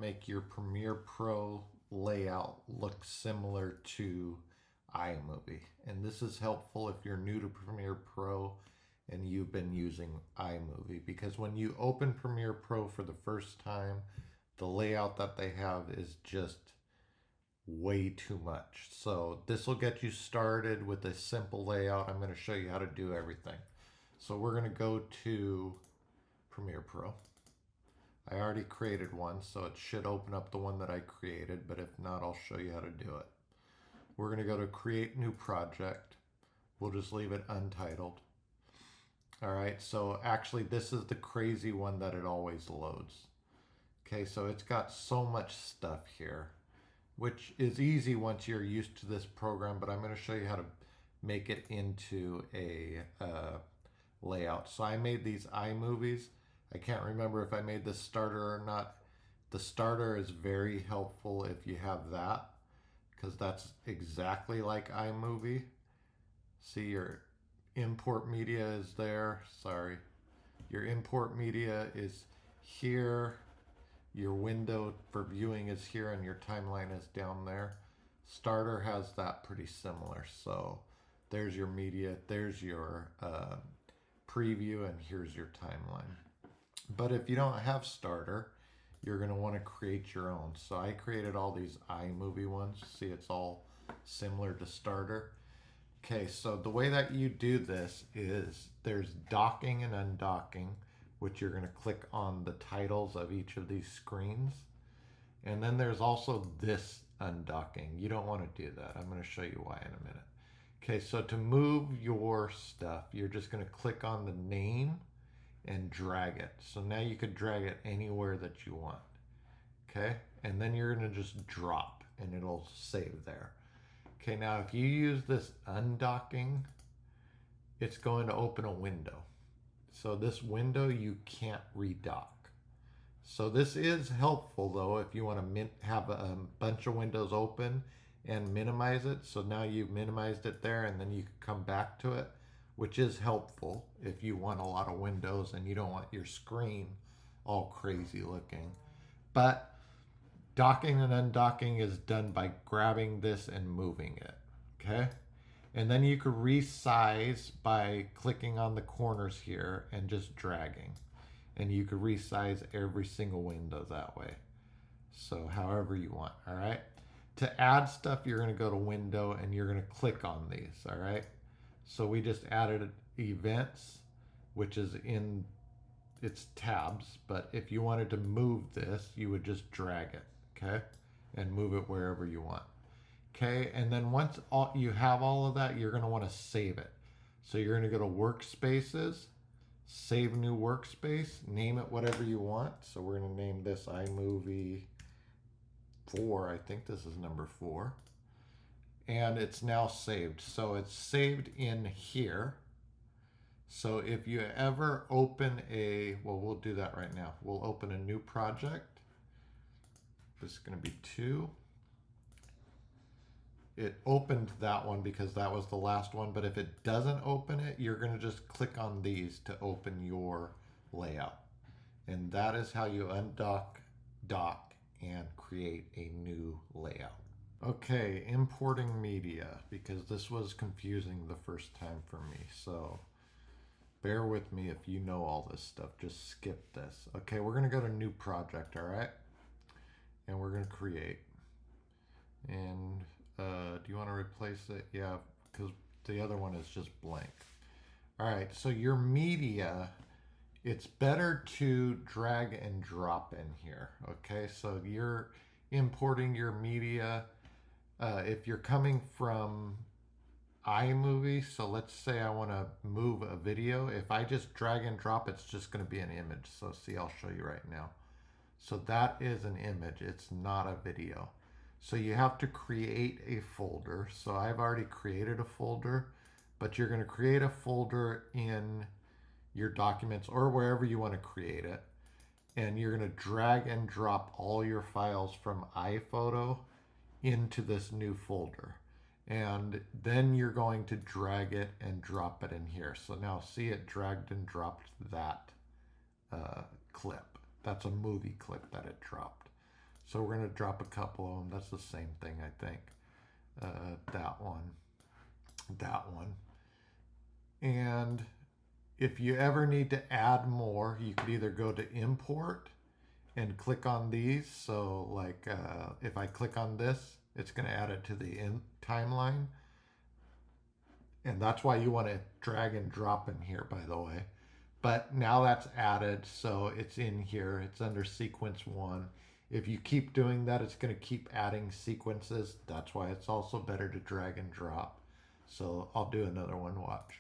make your Premiere Pro layout look similar to iMovie. And this is helpful if you're new to Premiere Pro and you've been using iMovie, because when you open Premiere Pro for the first time, the layout that they have is just way too much. So this will get you started with a simple layout. I'm going to show you how to do everything. So we're going to go to Premiere Pro. I already created one, so it should open up the one that I created, but if not, I'll show you how to do it. We're going to go to Create New Project. We'll just leave it untitled. All right, so actually this is the crazy one that it always loads. Okay, so it's got so much stuff here, which is easy once you're used to this program, but I'm going to show you how to make it into a layout. So I made these iMovies. I can't remember if I made the starter or not. The starter is very helpful if you have that, because that's exactly like iMovie. See, your import media is there. Sorry. Your import media is here. Your window for viewing is here, and your timeline is down there. Starter has that pretty similar. So there's your media, there's your preview, and here's your timeline. But if you don't have starter, you're going to want to create your own. So I created all these iMovie ones. See, it's all similar to starter. Okay, so the way that you do this is there's docking and undocking, which you're going to click on the titles of each of these screens. And then there's also this undocking. You don't want to do that. I'm going to show you why in a minute. Okay, so to move your stuff, you're just going to click on the name and drag it. So now you could drag it anywhere that you want. Okay, and then you're going to just drop and it'll save there. Okay, now if you use this undocking, it's going to open a window. So this window you can't redock. So this is helpful though if you want to have a bunch of windows open and minimize it. So now you've minimized it there, and then you can come back to it, which is helpful if you want a lot of windows and you don't want your screen all crazy looking. But docking and undocking is done by grabbing this and moving it, okay? And then you could resize by clicking on the corners here and just dragging. And you could resize every single window that way. So however you want, all right? To add stuff, you're gonna go to Window and you're gonna click on these, all right? So we just added events, which is in its tabs, but if you wanted to move this, you would just drag it, okay? And move it wherever you want. Okay, and then once you have all of that, you're gonna wanna save it. So you're gonna go to Workspaces, Save New Workspace, name it whatever you want. So we're gonna name this iMovie 4, I think this is number 4. And it's now saved. So it's saved in here. So if you ever open we'll do that right now. We'll open a new project. This is gonna be 2. It opened that one because that was the last one, but if it doesn't open it, you're gonna just click on these to open your layout. And that is how you undock, dock, and create a new layout. Okay, importing media, because this was confusing the first time for me. So bear with me if you know all this stuff, just skip this. Okay, we're gonna go to new project, all right? And we're gonna create. And do you want to replace it? Yeah, because the other one is just blank. All right, so your media, it's better to drag and drop in here. Okay, so you're importing your media. If you're coming from iMovie, so let's say I want to move a video. If I just drag and drop, it's just going to be an image. So see, I'll show you right now. So that is an image. It's not a video. So you have to create a folder. So I've already created a folder, but you're going to create a folder in your documents or wherever you want to create it. And you're going to drag and drop all your files from iPhoto into this new folder. And then you're going to drag it and drop it in here. So now see, it dragged and dropped that clip. That's a movie clip that it dropped. So we're going to drop a couple of them. That's the same thing, I think. That one. And if you ever need to add more, you could either go to import and click on these. So like if I click on this, it's going to add it to the timeline. And that's why you want to drag and drop in here, by the way. But now that's added, so it's in here. It's under sequence 1. If you keep doing that, it's going to keep adding sequences. That's why it's also better to drag and drop. So I'll do another one, watch.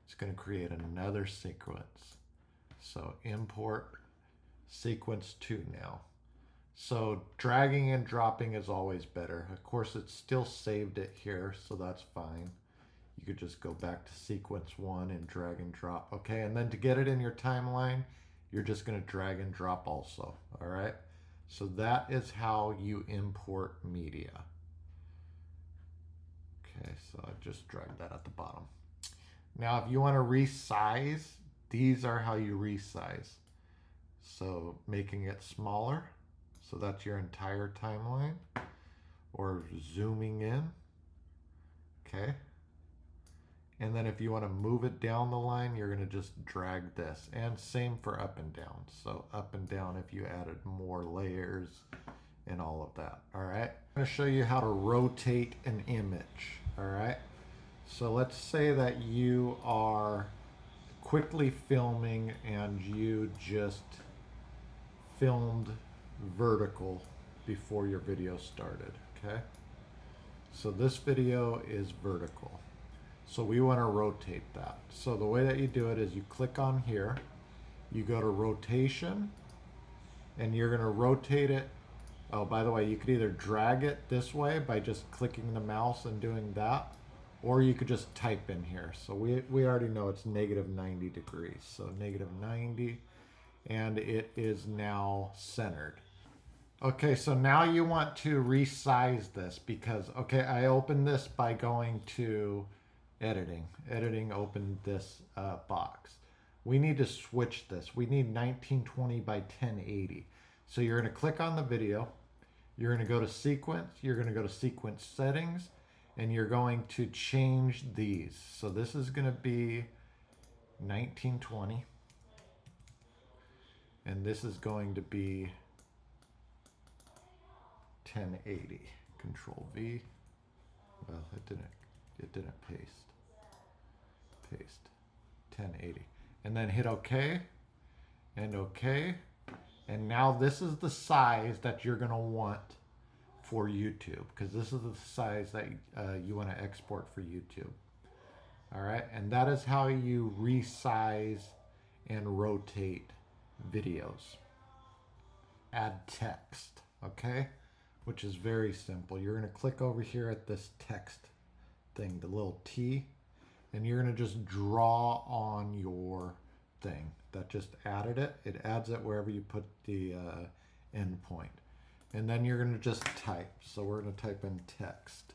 It's going to create another sequence. So import sequence 2 now. So dragging and dropping is always better. Of course, it's still saved it here, so that's fine. You could just go back to sequence 1 and drag and drop. Okay, and then to get it in your timeline, you're just going to drag and drop also. All right, so that is how you import media. Okay, so I just dragged that at the bottom. Now, if you want to resize, these are how you resize. So making it smaller, so that's your entire timeline, or zooming in. Okay. And then if you want to move it down the line, you're going to just drag this. And same for up and down. So up and down if you added more layers and all of that. All right. I'm going to show you how to rotate an image. All right. So let's say that you are quickly filming and you just filmed vertical before your video started. Okay. So this video is vertical. So we want to rotate that. So the way that you do it is you click on here, you go to rotation, and you're going to rotate it. Oh, by the way, you could either drag it this way by just clicking the mouse and doing that, or you could just type in here. So we already know it's -90 degrees. So -90, and it is now centered. Okay, so now you want to resize this because, okay, I opened this by going to editing opened this box. We need to switch this. We need 1920 by 1080. So you're going to click on the video, you're going to go to sequence, you're going to go to sequence settings, and you're going to change these. So this is going to be 1920, and this is going to be 1080. Control V. Well, it didn't paste. 1080, and then hit OK and OK, and now this is the size that you're going to want for YouTube, because this is the size that you want to export for YouTube. All right, and that is how you resize and rotate videos. Add text, okay, which is very simple. You're going to click over here at this text thing, the little T, and you're going to just draw on your thing. That just added it. It adds it wherever you put the end point. And then you're going to just type. So we're going to type in text.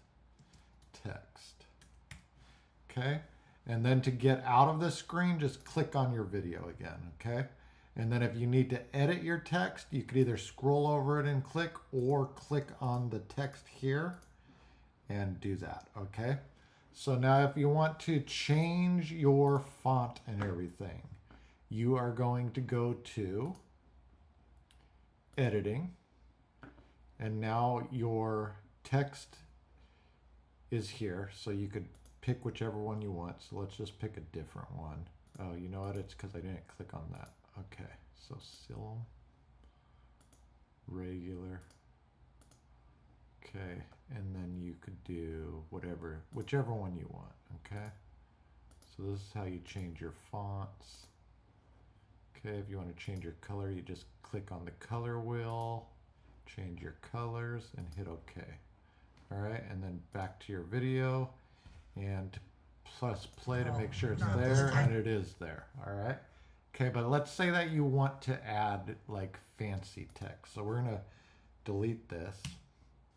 Okay? And then to get out of the screen, just click on your video again, okay? And then if you need to edit your text, you could either scroll over it and click, or click on the text here and do that, okay? So now if you want to change your font and everything, you are going to go to editing, and now your text is here, so you could pick whichever one you want. So let's just pick a different one. Oh, you know what? It's because I didn't click on that. Okay, so Silm, regular. Okay, and then you could do whichever one you want, okay? So this is how you change your fonts. Okay, if you want to change your color, you just click on the color wheel, change your colors, and hit OK. All right, and then back to your video, and plus play to make sure it's there, and it is there, all right? Okay, but let's say that you want to add like fancy text. So we're gonna delete this.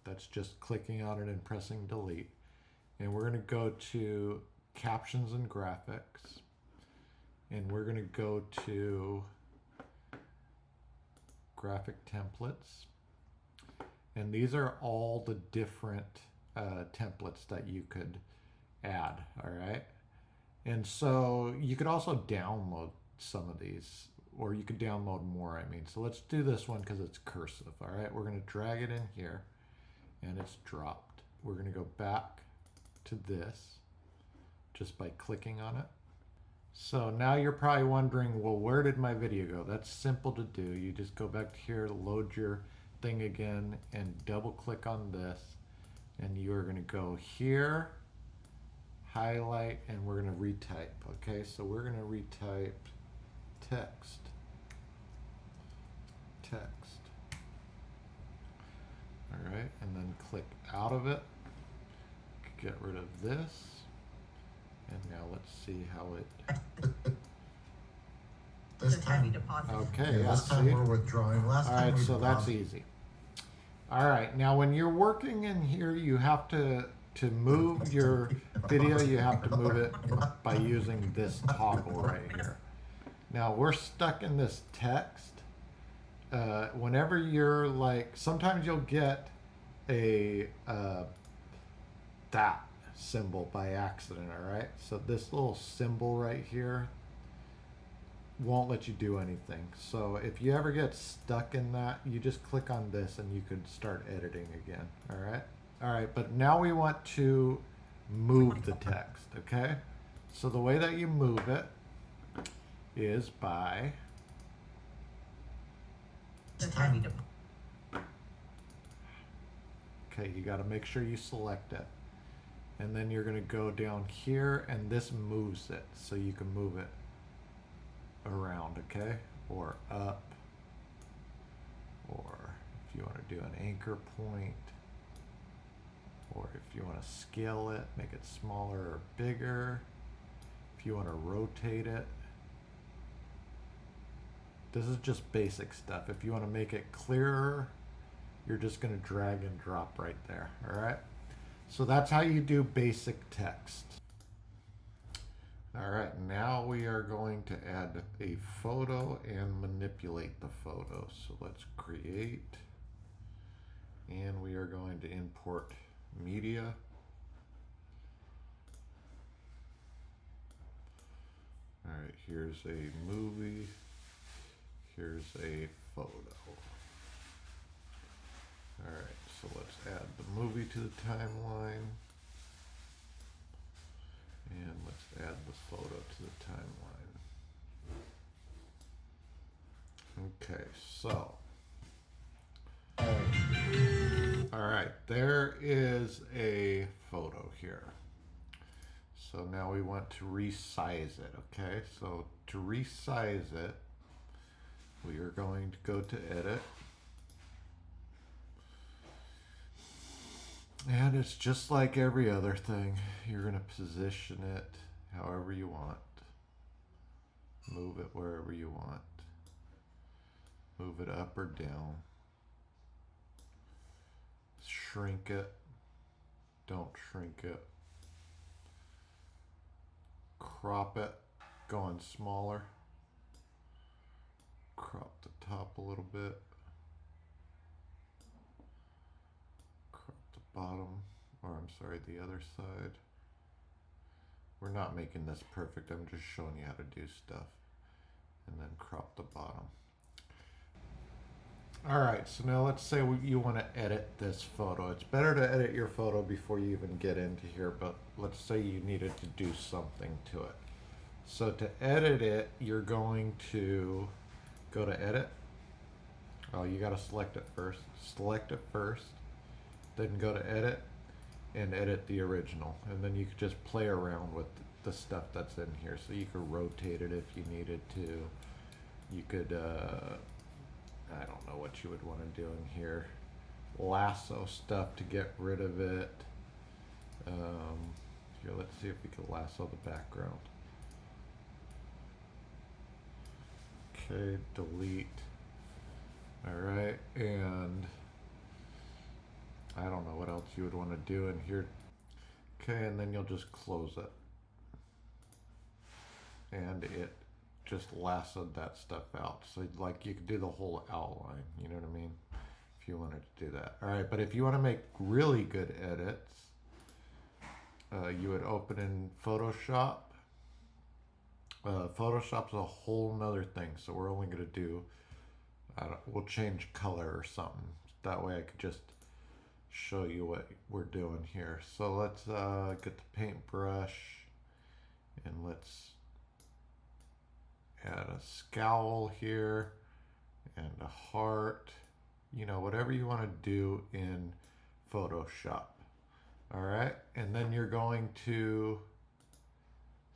That's just clicking on it and pressing delete. And we're gonna go to captions and graphics. And we're gonna go to graphic templates. And these are all the different templates that you could add, all right? And so you could also download some of these, or you could download more, I mean. So let's do this one because it's cursive, all right? We're gonna drag it in here, and it's dropped. We're gonna go back to this just by clicking on it. So now you're probably wondering, well, where did my video go? That's simple to do. You just go back to here, load your thing again, and double click on this, and you're gonna go here, highlight, and we're gonna retype, okay? So we're gonna retype text. All right, and then click out of it, get rid of this, and now let's see how it... This time, okay, yeah, this time we're withdrawing. Last all time right, we so that's easy. All right, now when you're working in here, you have to move your video, you have to move it by using this toggle right here. Now we're stuck in this text. Whenever you're like, sometimes you'll get a that symbol by accident, all right? So this little symbol right here won't let you do anything. So if you ever get stuck in that, you just click on this and you could start editing again, all right? All right, but now we want to move the text, okay? So the way that you move it is by... okay, you got to make sure you select it. And then you're going to go down here, and this moves it. So you can move it around, okay? Or up. Or if you want to do an anchor point. Or if you want to scale it, make it smaller or bigger. If you want to rotate it. This is just basic stuff. If you want to make it clearer, you're just going to drag and drop right there, all right? So that's how you do basic text. All right, now we are going to add a photo and manipulate the photo. So let's create, and we are going to import media. All right, here's a movie. Here's a photo. All right, so let's add the movie to the timeline. And let's add the photo to the timeline. Okay, so. All right, there is a photo here. So now we want to resize it, okay? So to resize it, we are going to go to edit. And it's just like every other thing. You're going to position it however you want. Move it wherever you want. Move it up or down. Shrink it. Don't shrink it. Crop it. Going smaller. Crop the top a little bit. Bottom, or I'm sorry, the other side. We're not making this perfect, I'm just showing you how to do stuff. And then crop the bottom. All right, so now let's say you want to edit this photo. It's better to edit your photo before you even get into here, but let's say you needed to do something to it. So to edit it, you're going to go to edit. Oh, you got to select it first. Select it first. Then go to edit and edit the original, and then you could just play around with the stuff that's in here. So you could rotate it if you needed to. You could I don't know what you would want to do in here. Lasso stuff to get rid of it. Here, let's see if we can lasso the background. Okay, delete. All right, and I don't know what else you would want to do in here. Okay, and then you'll just close it. And it just lassoed that stuff out. So like you could do the whole outline, you know what I mean? if you wanted to do that. All right, but if you want to make really good edits, you would open in Photoshop. Photoshop's a whole nother thing, so we're only going to do, we'll change color or something. That way I could just show you what we're doing here. So let's get the paintbrush and let's add a scowl here and a heart, you know, whatever you want to do in Photoshop. All right, and then you're going to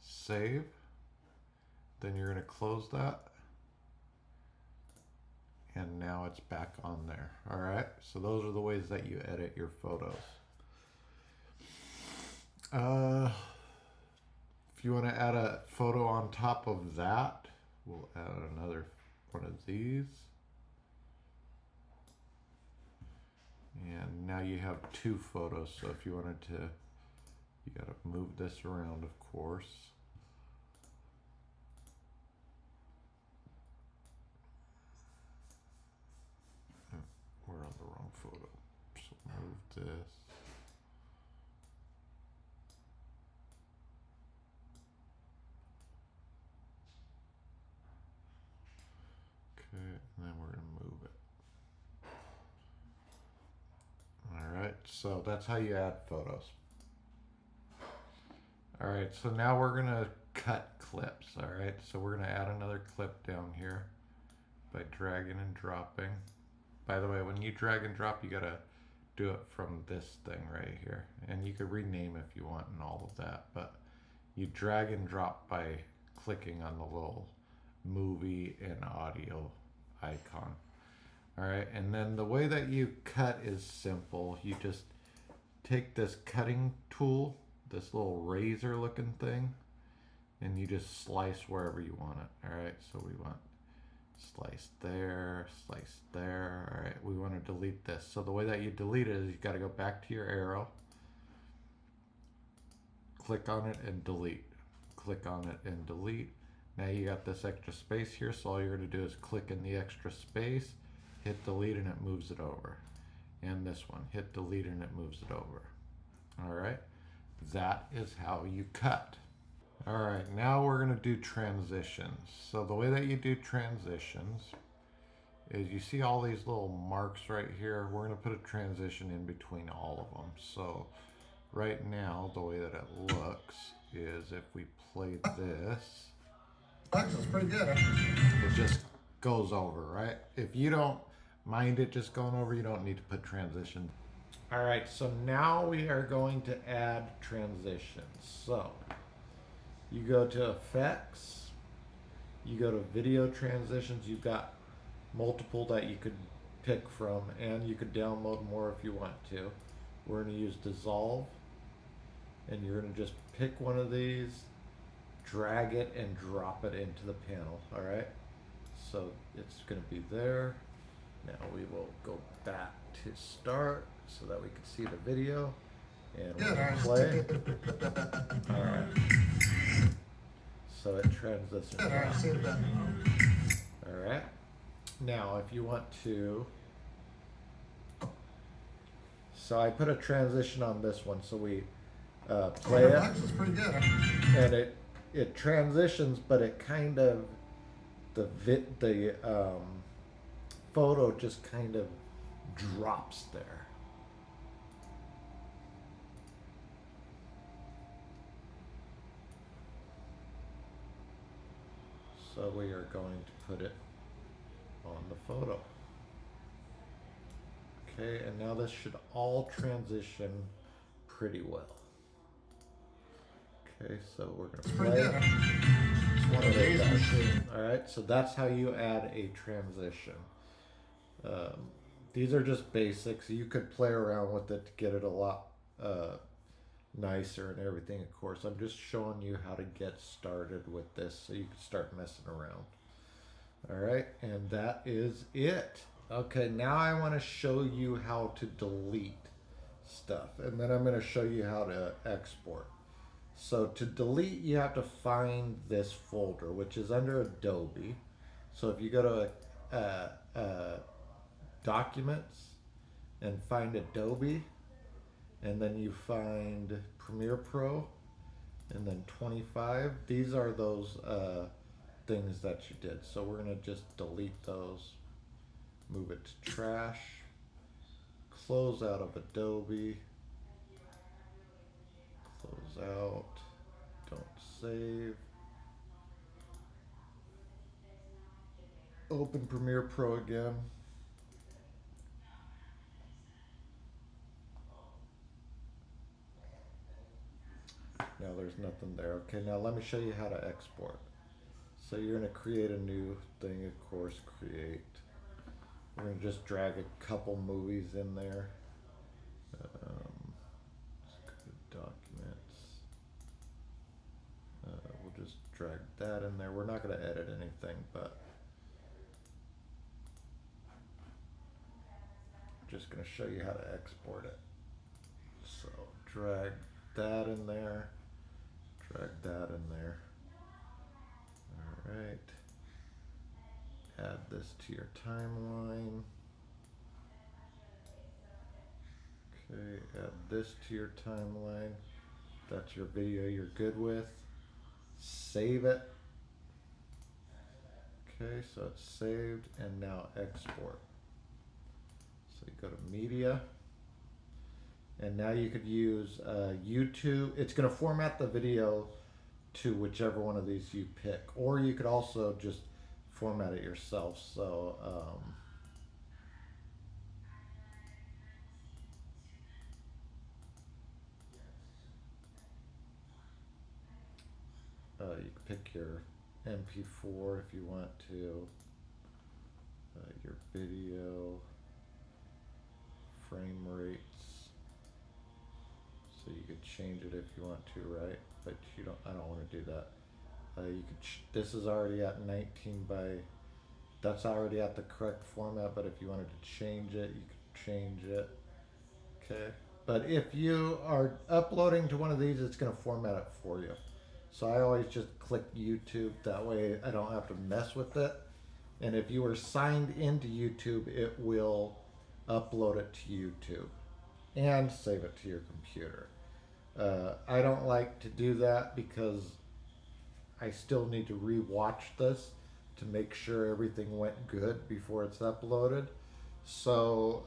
save. Then you're going to close that. And now it's back on there. All right, so those are the ways that you edit your photos. If you want to add a photo on top of that, we'll add another one of these. And now you have two photos. So if you wanted to, you got to move this around, of course. We're on the wrong photo. So move this. Okay, and then we're going to move it. All right, so that's how you add photos. All right, so now we're going to cut clips. All right, so we're going to add another clip down here by dragging and dropping. By the way, when you drag and drop, you gotta do it from this thing right here. And you could rename if you want and all of that, but you drag and drop by clicking on the little movie and audio icon. All right, and then the way that you cut is simple. You just take this cutting tool, this little razor looking thing, and you just slice wherever you want it. All right, so we want slice there, slice there. All right, we want to delete this. So the way that you delete it is you got to go back to your arrow, click on it and delete. Click on it and delete. Now you got this extra space here, so all you're going to do is click in the extra space, hit delete, and it moves it over. And this one, hit delete and it moves it over. All right, that is how you cut. All right, now we're going to do transitions. So the way that you do transitions is you see all these little marks right here. We're going to put a transition in between all of them. So right now, the way that it looks is if we play this, It's pretty good. it just goes over, right? If you don't mind it just going over, you don't need to put transition. All right, so now we are going to add transitions. So you go to effects, you go to video transitions. You've got multiple that you could pick from, and you could download more if you want to. We're going to use dissolve, and you're going to just pick one of these, drag it and drop it into the panel. All right, so it's going to be there. Now we will go back to start so that we can see the video, and we'll play. All right, so it transitions. All right, now if you want to, so I put a transition on this one, so we play it, It's pretty good. and it transitions, but it kind of the photo just kind of drops there. So we are going to put it on the photo. Okay, and now this should all transition pretty well. Okay, so we're going to Pretty play. good. It's one of these machines. All right, so that's how you add a transition. These are just basics. You could play around with it to get it a lot nicer and everything, of course. I'm just showing you how to get started with this so you can start messing around. All right, and that is it. Okay, now I want to show you how to delete stuff, and then I'm going to show you how to export. So to delete, you have to find this folder, which is under Adobe. So if you go to Documents, and find Adobe, and then you find Premiere Pro, and then 25. These are those things that you did. So we're gonna just delete those, move it to trash, close out of Adobe, close out, don't save. Open Premiere Pro again. Now there's nothing there. Okay, now let me show you how to export. So you're gonna create a new thing, of course, create. We're gonna just drag a couple movies in there. Let's go to documents. We'll just drag that in there. We're not gonna edit anything, but I'm just gonna show you how to export it. So drag that in there, drag that in there. All right. Add this to your timeline. Okay, add this to your timeline. That's your video you're good with. Save it. Okay, so it's saved, and now export. So you go to media, and now you could use YouTube. It's going to format the video to whichever one of these you pick, or you could also just format it yourself. So you can pick your MP4 if you want to, your video, frame rates. So you could change it if you want to, right? But you don't. I don't want to do that. You could. This is already at 19 by. That's already at the correct format. But if you wanted to change it, you could change it. Okay. But if you are uploading to one of these, it's going to format it for you. So I always just click YouTube. That way I don't have to mess with it. And if you are signed into YouTube, it will upload it to YouTube and save it to your computer. I don't like to do that because I still need to re-watch this to make sure everything went good before it's uploaded. So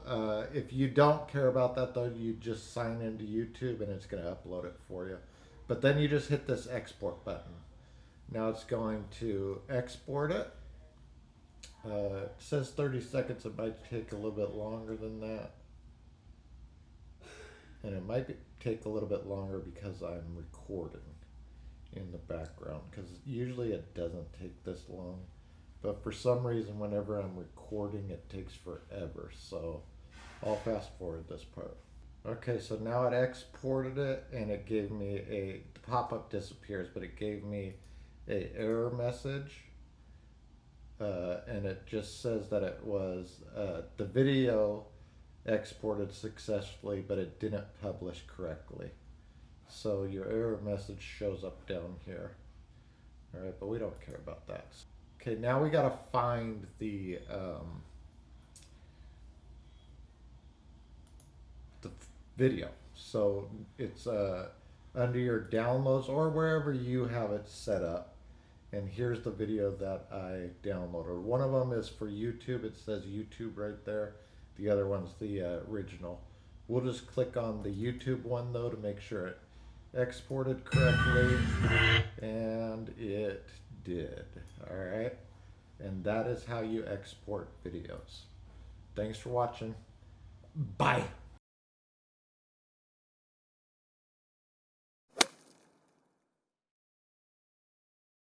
if you don't care about that though, you just sign into YouTube and it's going to upload it for you. But then you just hit this export button. Now it's going to export it. It says 30 seconds. It might take a little bit longer than that. And it might take a little bit longer because I'm recording in the background, because usually it doesn't take this long. But for some reason, whenever I'm recording, it takes forever. So I'll fast forward this part. Okay, so now it exported it, and it gave me the pop-up disappears, but it gave me a error message. And it just says that it was the video exported successfully, but it didn't publish correctly. So your error message shows up down here. All right, but we don't care about that. Okay, now we gotta find the video. So it's under your downloads or wherever you have it set up. And here's the video that I downloaded. One of them is for YouTube. It says YouTube right there. The other one's the original. We'll just click on the YouTube one though to make sure it exported correctly. And it did. All right. And that is how you export videos. Thanks for watching. Bye.